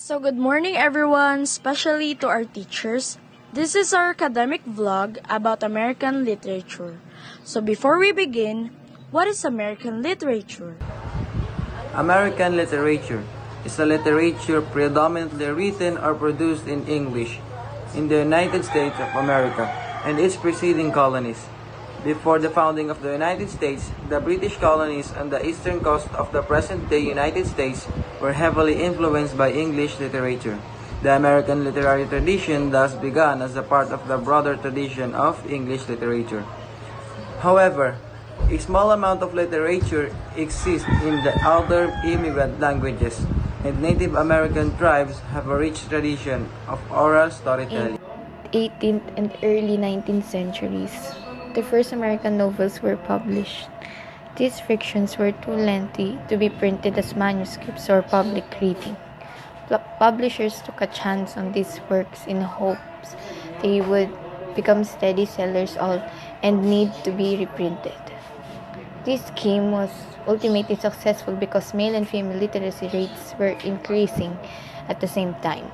So good morning everyone, especially to our teachers. This is our academic vlog about American literature. So before we begin, what is American literature? American literature is a literature predominantly written or produced in English in the United States of America and its preceding colonies. Before the founding of the United States, the British colonies on the eastern coast of the present-day United States were heavily influenced by English literature. The American literary tradition thus began as a part of the broader tradition of English literature. However, a small amount of literature exists in the other immigrant languages, and Native American tribes have a rich tradition of oral storytelling. 18th and early 19th centuries, the first American novels were published. These fictions were too lengthy to be printed as manuscripts or public reading. Publishers took a chance on these works in hopes they would become steady sellers and need to be reprinted. This scheme was ultimately successful because male and female literacy rates were increasing at the same time.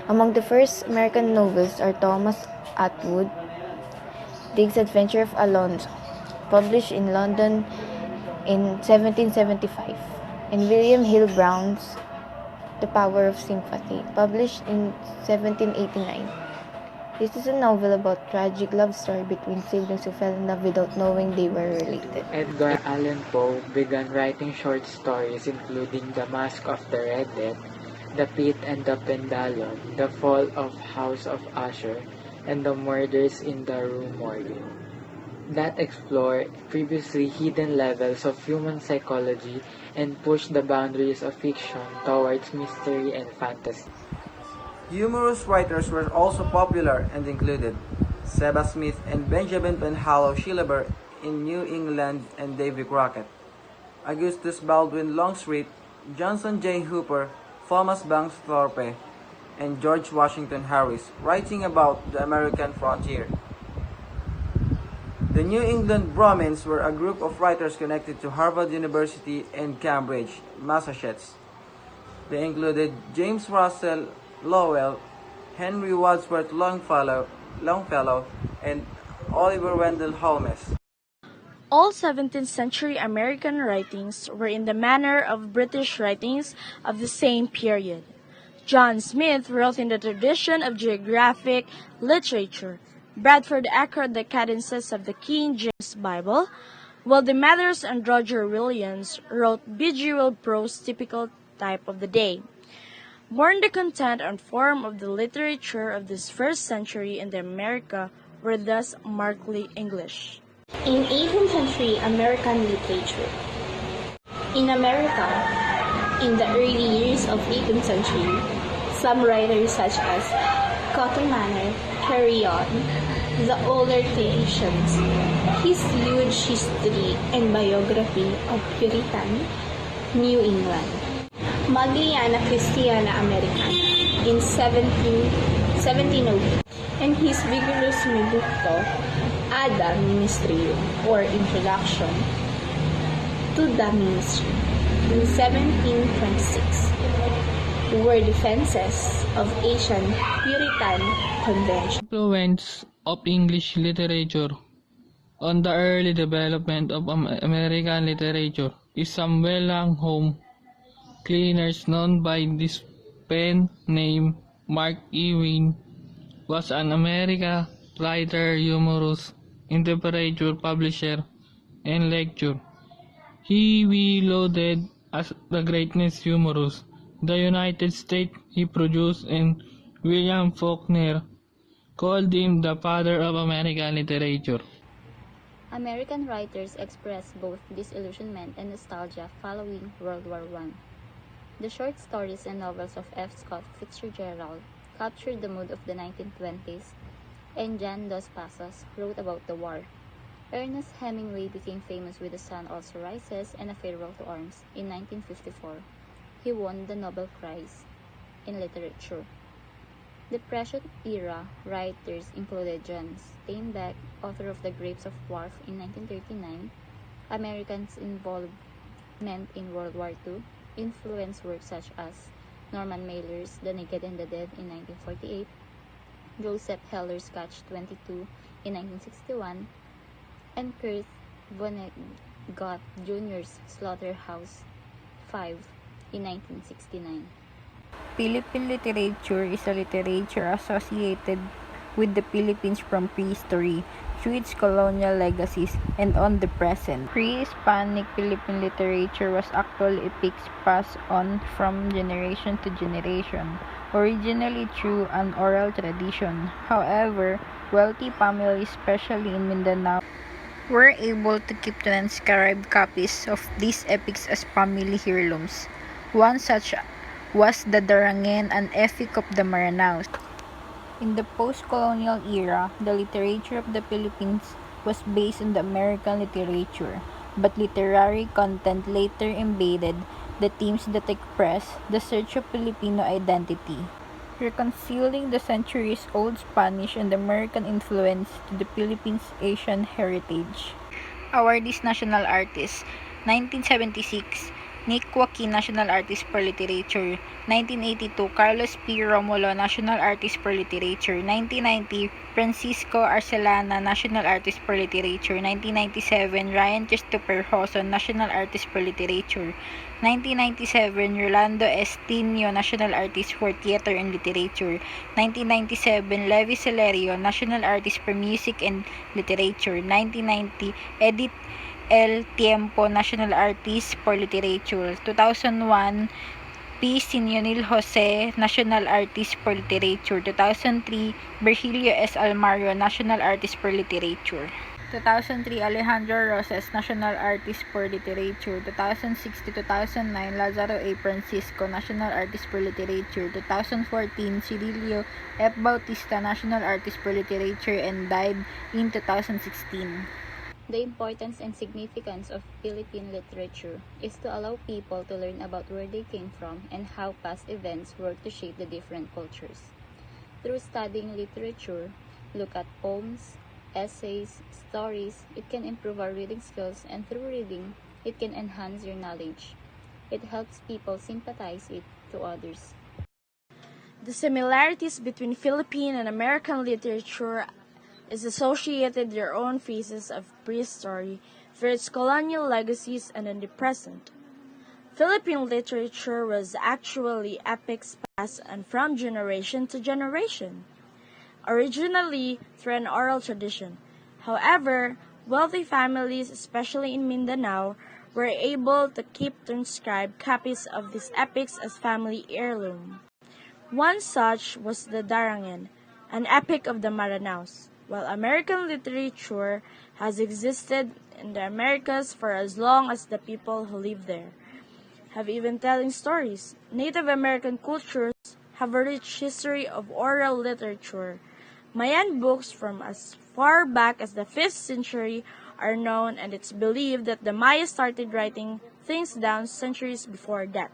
Among the first American novels are Thomas Atwood, Dick's Adventure of Alonzo, published in London in 1775, and William Hill Brown's The Power of Sympathy, published in 1789. This is a novel about tragic love story between siblings who fell in love without knowing they were related. Edgar Allan Poe began writing short stories including The Mask of the Red Death, The Pit and the Pendulum, The Fall of House of Usher, and The Murders in the Rue Morgue, that explore previously hidden levels of human psychology and push the boundaries of fiction towards mystery and fantasy. Humorous writers were also popular and included Seba Smith and Benjamin Penhallow Shillaber in New England and Davy Crockett, Augustus Baldwin Longstreet, Johnson J. Hooper, Thomas Banks Thorpe, and George Washington Harris, writing about the American frontier. The New England Brahmins were a group of writers connected to Harvard University and Cambridge, Massachusetts. They included James Russell Lowell, Henry Wadsworth Longfellow, and Oliver Wendell Holmes. All 17th century American writings were in the manner of British writings of the same period. John Smith wrote in the tradition of geographic literature. Bradford echoed the cadences of the King James Bible, while the Mathers and Roger Williams wrote bejeweled prose typical type of the day. Born the content and form of the literature of this first century in the America were thus markedly English. In 18th century American literature. In America, in the early years of 18th century, some writers such as Cotton Mather carry on the older traditions. His huge history and biography of Puritan New England, Magliana Christiana Americana in 1702, and his vigorous Meducto Ada Ministrium, or Introduction to the Ministry, in 1726, were defenses of Asian Puritan Convention. Influence of English literature on the early development of American literature is some well-known home cleaners known by this pen name. Mark Ewing was an American writer, humorous, interpreter, publisher, and lecturer. He was lauded as the greatest humorist the United States he produced, and William Faulkner called him the father of American literature. American writers expressed both disillusionment and nostalgia following World War I. The short stories and novels of F. Scott Fitzgerald captured the mood of the 1920s, and John Dos Passos wrote about the war. Ernest Hemingway became famous with The Sun Also Rises and A Farewell to Arms in 1954. He won the Nobel Prize in Literature. Depression-era writers included John Steinbeck, author of The Grapes of Wrath in 1939. Americans' involvement in World War II influenced works such as Norman Mailer's The Naked and the Dead in 1948, Joseph Heller's Catch-22 in 1961, and Kurt Vonnegut Jr.'s Slaughterhouse-5 in 1969. Philippine literature is a literature associated with the Philippines from prehistory through its colonial legacies and on the present. Pre-Hispanic Philippine literature was actually epics passed on from generation to generation, originally through an oral tradition. However, wealthy families, especially in Mindanao, were able to keep transcribed copies of these epics as family heirlooms. One such was the Darangen, an epic of the Maranaos. In the post-colonial era, the literature of the Philippines was based on the American literature, but literary content later invaded the themes that express the search of Filipino identity, reconciling the centuries-old Spanish and American influence to the Philippines' Asian heritage. Awardees National Artists 1976 Nick Joaquin National Artist for Literature 1982 Carlos P. Romulo National Artist for Literature 1990 Francisco Arcelana National Artist for Literature 1997 Ryan Christopher Hawson National Artist for Literature 1997 Rolando Estinio National Artist for Theater and Literature 1997 Levi Celerio National Artist for Music and Literature 1990 Edith El Tiempo National Artist for Literature 2001 P. Sinionil Jose National Artist for Literature 2003 Virgilio S. Almario National Artist for Literature 2003 Alejandro Roses National Artist for Literature 2006 to 2009 Lazaro A. Francisco National Artist for Literature 2014 Cirilio F. Bautista National Artist for Literature and died in 2016. The importance and significance of Philippine literature is to allow people to learn about where they came from and how past events work to shape the different cultures. Through studying literature, look at poems, essays, stories, it can improve our reading skills, and through reading, it can enhance your knowledge. It helps people sympathize it to others. The similarities between Philippine and American literature is associated their own phases of prehistory for its colonial legacies and in the present. Philippine literature was actually epics passed on from generation to generation, originally through an oral tradition. However, wealthy families, especially in Mindanao, were able to keep transcribed copies of these epics as family heirloom. One such was the Darangen, an epic of the Maranaos. While American literature has existed in the Americas for as long as the people who live there have even telling stories, Native American cultures have a rich history of oral literature. Mayan books from as far back as the 5th century are known, and it's believed that the Maya started writing things down centuries before that.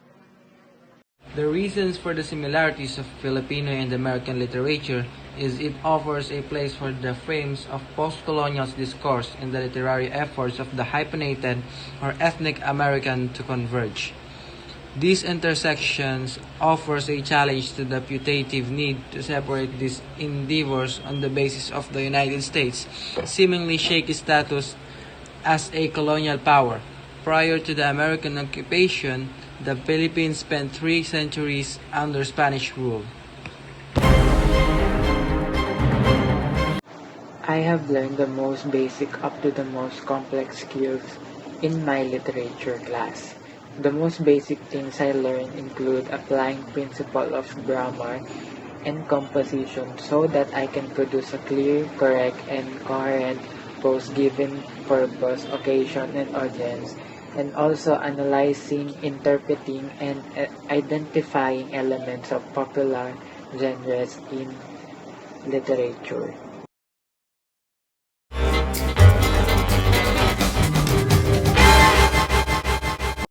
The reasons for the similarities of Filipino and American literature is it offers a place for the frames of post-colonial discourse and the literary efforts of the hyphenated or ethnic American to converge. These intersections offers a challenge to the putative need to separate these endeavors on the basis of the United States' seemingly shaky status as a colonial power. Prior to the American occupation, the Philippines spent 3 centuries under Spanish rule. I have learned the most basic up to the most complex skills in my literature class. The most basic things I learned include applying principle of grammar and composition so that I can produce a clear, correct, and coherent prose given purpose, occasion, and audience, and also analyzing, interpreting, and identifying elements of popular genres in literature.